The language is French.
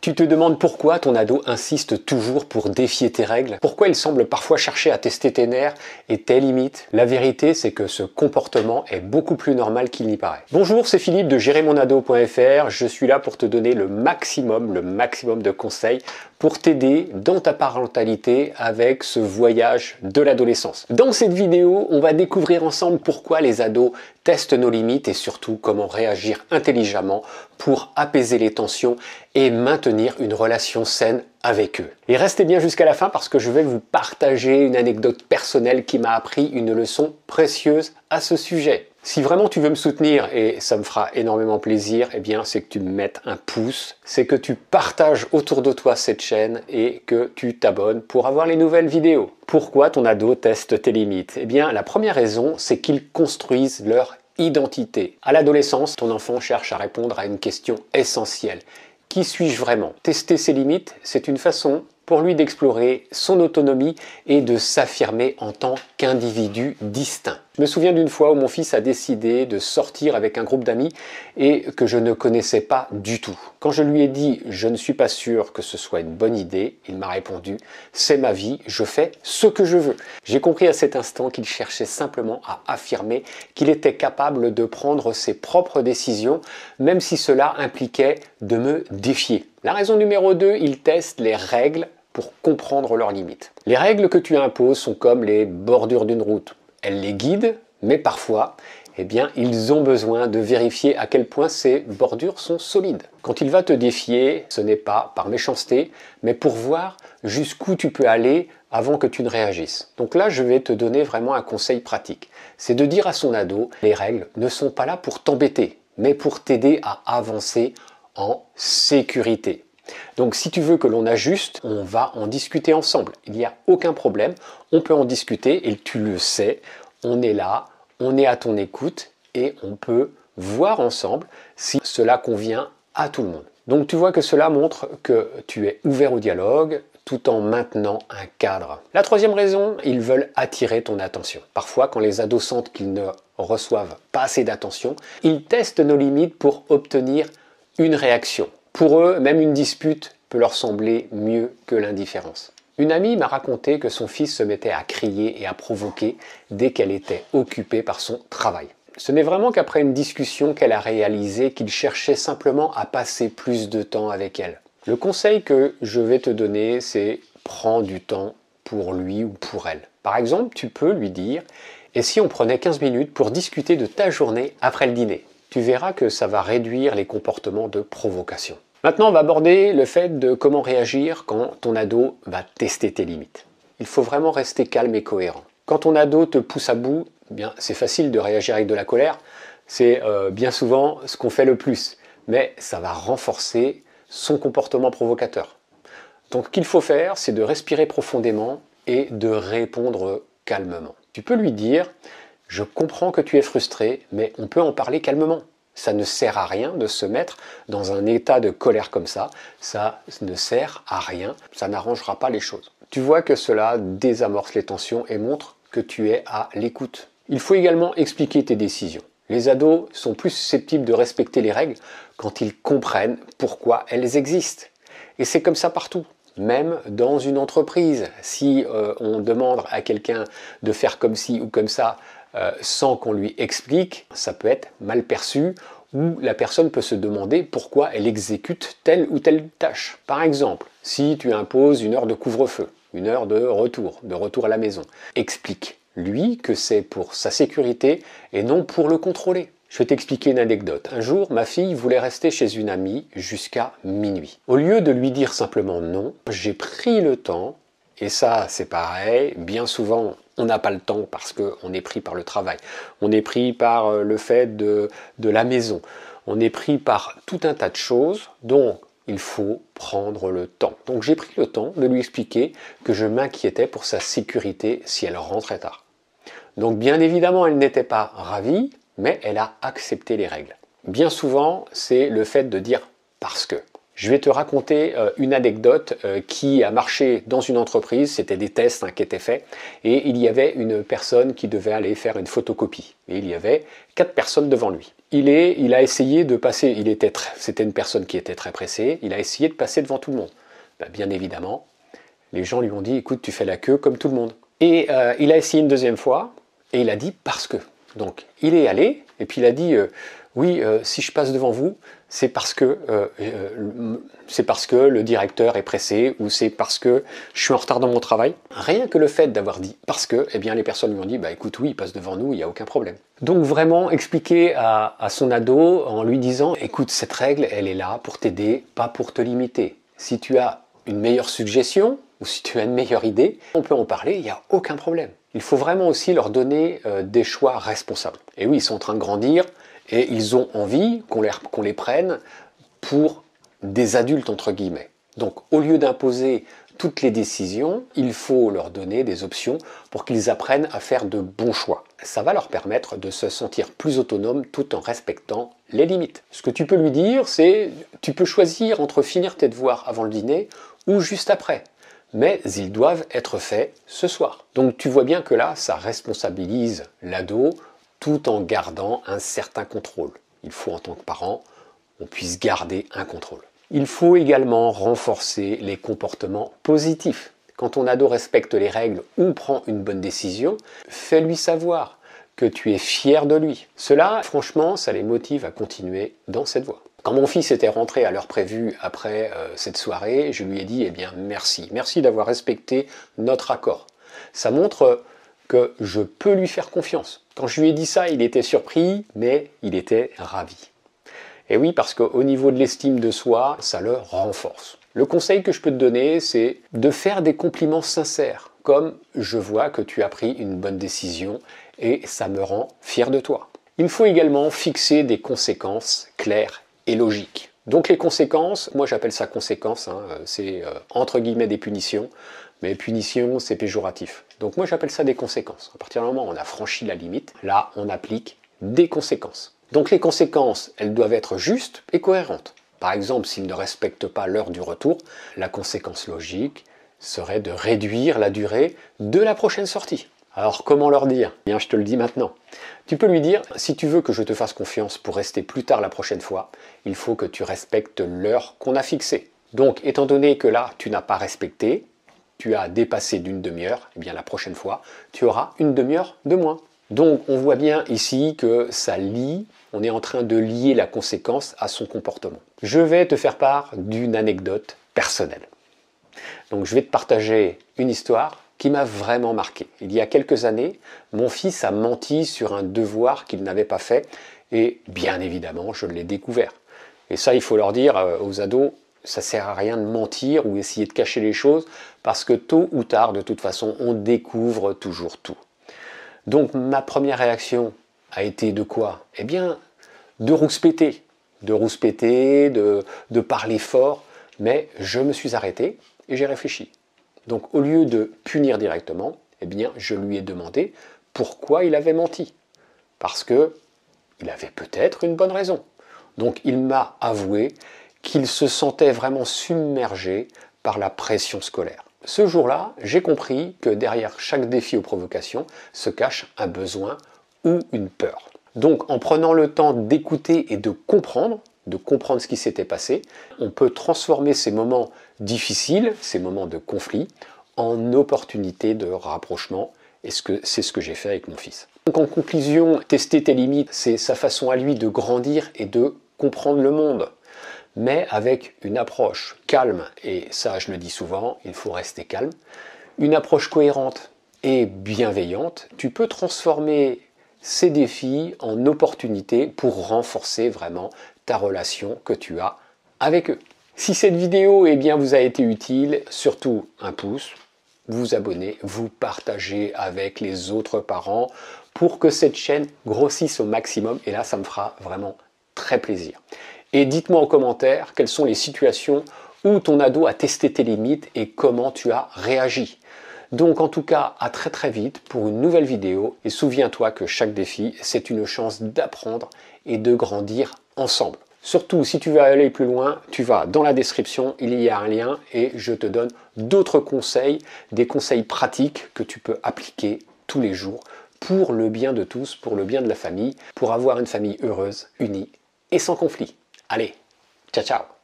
Tu te demandes pourquoi ton ado insiste toujours pour défier tes règles? Pourquoi il semble parfois chercher à tester tes nerfs et tes limites? La vérité, c'est que ce comportement est beaucoup plus normal qu'il n'y paraît. Bonjour, c'est Philippe de GérerMonAdo.fr. Je suis là pour te donner le maximum de conseils pour t'aider dans ta parentalité avec ce voyage de l'adolescence. Dans cette vidéo, on va découvrir ensemble pourquoi les ados testent nos limites et surtout comment réagir intelligemment pour apaiser les tensions et maintenir une relation saine avec eux. Et restez bien jusqu'à la fin parce que je vais vous partager une anecdote personnelle qui m'a appris une leçon précieuse à ce sujet. Si vraiment tu veux me soutenir, et ça me fera énormément plaisir, eh bien c'est que tu me mettes un pouce, c'est que tu partages autour de toi cette chaîne et que tu t'abonnes pour avoir les nouvelles vidéos. Pourquoi ton ado teste tes limites? Eh bien la première raison, c'est qu'ils construisent leur identité. À l'adolescence, ton enfant cherche à répondre à une question essentielle. Qui suis-je vraiment? Tester ses limites, c'est une façon pour lui d'explorer son autonomie et de s'affirmer en tant qu'individu distinct. Je me souviens d'une fois où mon fils a décidé de sortir avec un groupe d'amis et que je ne connaissais pas du tout. Quand je lui ai dit « je ne suis pas sûr que ce soit une bonne idée », il m'a répondu « c'est ma vie, je fais ce que je veux ». J'ai compris à cet instant qu'il cherchait simplement à affirmer qu'il était capable de prendre ses propres décisions, même si cela impliquait de me défier. La raison numéro 2, il teste les règles pour comprendre leurs limites. Les règles que tu imposes sont comme les bordures d'une route. Elles les guident, mais parfois, eh bien, ils ont besoin de vérifier à quel point ces bordures sont solides. Quand il va te défier, ce n'est pas par méchanceté, mais pour voir jusqu'où tu peux aller avant que tu ne réagisses. Donc là, je vais te donner vraiment un conseil pratique. C'est de dire à son ado, les règles ne sont pas là pour t'embêter, mais pour t'aider à avancer en sécurité. Donc si tu veux que l'on ajuste, on va en discuter ensemble. Il n'y a aucun problème, on peut en discuter et tu le sais, on est là, on est à ton écoute et on peut voir ensemble si cela convient à tout le monde. Donc tu vois que cela montre que tu es ouvert au dialogue tout en maintenant un cadre. La troisième raison, ils veulent attirer ton attention. Parfois, quand les ados sentent qu'ils ne reçoivent pas assez d'attention, ils testent nos limites pour obtenir une réaction. Pour eux, même une dispute peut leur sembler mieux que l'indifférence. Une amie m'a raconté que son fils se mettait à crier et à provoquer dès qu'elle était occupée par son travail. Ce n'est vraiment qu'après une discussion qu'elle a réalisé qu'il cherchait simplement à passer plus de temps avec elle. Le conseil que je vais te donner, c'est prends du temps pour lui ou pour elle. Par exemple, tu peux lui dire « Et si on prenait 15 minutes pour discuter de ta journée après le dîner ?» Tu verras que ça va réduire les comportements de provocation. Maintenant, on va aborder le fait de comment réagir quand ton ado va tester tes limites. Il faut vraiment rester calme et cohérent. Quand ton ado te pousse à bout, eh bien, c'est facile de réagir avec de la colère. C'est bien souvent ce qu'on fait le plus. Mais ça va renforcer son comportement provocateur. Donc, ce qu'il faut faire, c'est de respirer profondément et de répondre calmement. Tu peux lui dire « Je comprends que tu es frustré, mais on peut en parler calmement. » Ça ne sert à rien de se mettre dans un état de colère comme ça. Ça ne sert à rien, ça n'arrangera pas les choses. Tu vois que cela désamorce les tensions et montre que tu es à l'écoute. Il faut également expliquer tes décisions. Les ados sont plus susceptibles de respecter les règles quand ils comprennent pourquoi elles existent. Et c'est comme ça partout. Même dans une entreprise, si on demande à quelqu'un de faire comme ci ou comme ça, sans qu'on lui explique, ça peut être mal perçu ou la personne peut se demander pourquoi elle exécute telle ou telle tâche. Par exemple, si tu imposes une heure de couvre-feu, une heure de retour à la maison, explique-lui que c'est pour sa sécurité et non pour le contrôler. Je vais t'expliquer une anecdote. Un jour, ma fille voulait rester chez une amie jusqu'à minuit. Au lieu de lui dire simplement non, j'ai pris le temps, et ça c'est pareil, bien souvent on n'a pas le temps parce qu'on est pris par le travail, on est pris par le fait de la maison, on est pris par tout un tas de choses, donc il faut prendre le temps. Donc j'ai pris le temps de lui expliquer que je m'inquiétais pour sa sécurité si elle rentrait tard. Donc bien évidemment elle n'était pas ravie, mais elle a accepté les règles. Bien souvent c'est le fait de dire « parce que ». Je vais te raconter une anecdote qui a marché dans une entreprise, c'était des tests qui étaient faits, et il y avait une personne qui devait aller faire une photocopie. Et il y avait 4 personnes devant lui. il a essayé de passer, c'était une personne qui était très pressée, il a essayé de passer devant tout le monde. Ben, bien évidemment, les gens lui ont dit, écoute, tu fais la queue comme tout le monde. Et il a essayé une deuxième fois, et il a dit, parce que. Donc, il est allé, et puis il a dit, oui, si je passe devant vous, c'est parce que le directeur est pressé, ou c'est parce que je suis en retard dans mon travail. Rien que le fait d'avoir dit parce que, eh bien les personnes lui ont dit, bah écoute, oui, il passe devant nous, il n'y a aucun problème. Donc vraiment expliquer à son ado en lui disant, écoute, cette règle, elle est là pour t'aider, pas pour te limiter. Si tu as une meilleure suggestion, ou si tu as une meilleure idée, on peut en parler, il n'y a aucun problème. Il faut vraiment aussi leur donner des choix responsables. Et oui, ils sont en train de grandir, et ils ont envie qu'on les prenne pour des adultes, entre guillemets. Donc, au lieu d'imposer toutes les décisions, il faut leur donner des options pour qu'ils apprennent à faire de bons choix. Ça va leur permettre de se sentir plus autonomes tout en respectant les limites. Ce que tu peux lui dire, c'est tu peux choisir entre finir tes devoirs avant le dîner ou juste après. Mais ils doivent être faits ce soir. Donc tu vois bien que là, ça responsabilise l'ado tout en gardant un certain contrôle. Il faut en tant que parent, on puisse garder un contrôle. Il faut également renforcer les comportements positifs. Quand ton ado respecte les règles ou prend une bonne décision, fais-lui savoir que tu es fier de lui. Cela, franchement, ça les motive à continuer dans cette voie. Quand mon fils était rentré à l'heure prévue après cette soirée, je lui ai dit, eh bien merci, merci d'avoir respecté notre accord. Ça montre que je peux lui faire confiance. Quand je lui ai dit ça, il était surpris, mais il était ravi. Et oui, parce qu'au niveau de l'estime de soi, ça le renforce. Le conseil que je peux te donner, c'est de faire des compliments sincères, comme je vois que tu as pris une bonne décision et ça me rend fier de toi. Il faut également fixer des conséquences claires et logiques. Donc les conséquences, moi j'appelle ça conséquences, c'est entre guillemets des punitions, mais punition c'est péjoratif. Donc moi j'appelle ça des conséquences. À partir du moment où on a franchi la limite, là on applique des conséquences. Donc les conséquences, elles doivent être justes et cohérentes. Par exemple, s'il ne respecte pas l'heure du retour, la conséquence logique serait de réduire la durée de la prochaine sortie. Alors comment leur dire? Bien, je te le dis maintenant. Tu peux lui dire, si tu veux que je te fasse confiance pour rester plus tard la prochaine fois, il faut que tu respectes l'heure qu'on a fixée. Donc, étant donné que là, tu n'as pas respecté, tu as dépassé d'une demi-heure, eh bien la prochaine fois, tu auras une demi-heure de moins. Donc, on voit bien ici que ça lie, on est en train de lier la conséquence à son comportement. Je vais te faire part d'une anecdote personnelle. Donc, je vais te partager une histoire qui m'a vraiment marqué. Il y a quelques années, mon fils a menti sur un devoir qu'il n'avait pas fait et bien évidemment, je l'ai découvert. Et ça, il faut leur dire aux ados, ça sert à rien de mentir ou essayer de cacher les choses parce que tôt ou tard, de toute façon, on découvre toujours tout. Donc ma première réaction a été de quoi? Eh bien, de rouspéter. De rouspéter, de parler fort, mais je me suis arrêté et j'ai réfléchi. Donc au lieu de punir directement, eh bien, je lui ai demandé pourquoi il avait menti. Parce que il avait peut-être une bonne raison. Donc il m'a avoué qu'il se sentait vraiment submergé par la pression scolaire. Ce jour-là, j'ai compris que derrière chaque défi ou provocation se cache un besoin ou une peur. Donc en prenant le temps d'écouter et de comprendre ce qui s'était passé, on peut transformer ces moments difficiles, ces moments de conflit, en opportunités de rapprochement, et c'est ce que j'ai fait avec mon fils. Donc en conclusion, tester tes limites, c'est sa façon à lui de grandir et de comprendre le monde, mais avec une approche calme, et ça je le dis souvent, il faut rester calme, une approche cohérente et bienveillante, tu peux transformer ces défis en opportunités pour renforcer vraiment ta relation que tu as avec eux. Si cette vidéo vous a été utile, surtout un pouce, vous abonnez, vous partagez avec les autres parents pour que cette chaîne grossisse au maximum et là ça me fera vraiment très plaisir. Et dites-moi en commentaire quelles sont les situations où ton ado a testé tes limites et comment tu as réagi. Donc en tout cas, à très très vite pour une nouvelle vidéo et souviens-toi que chaque défi, c'est une chance d'apprendre et de grandir ensemble. Surtout, si tu veux aller plus loin, tu vas dans la description, il y a un lien et je te donne d'autres conseils, des conseils pratiques que tu peux appliquer tous les jours pour le bien de tous, pour le bien de la famille, pour avoir une famille heureuse, unie et sans conflit. Allez, ciao ciao!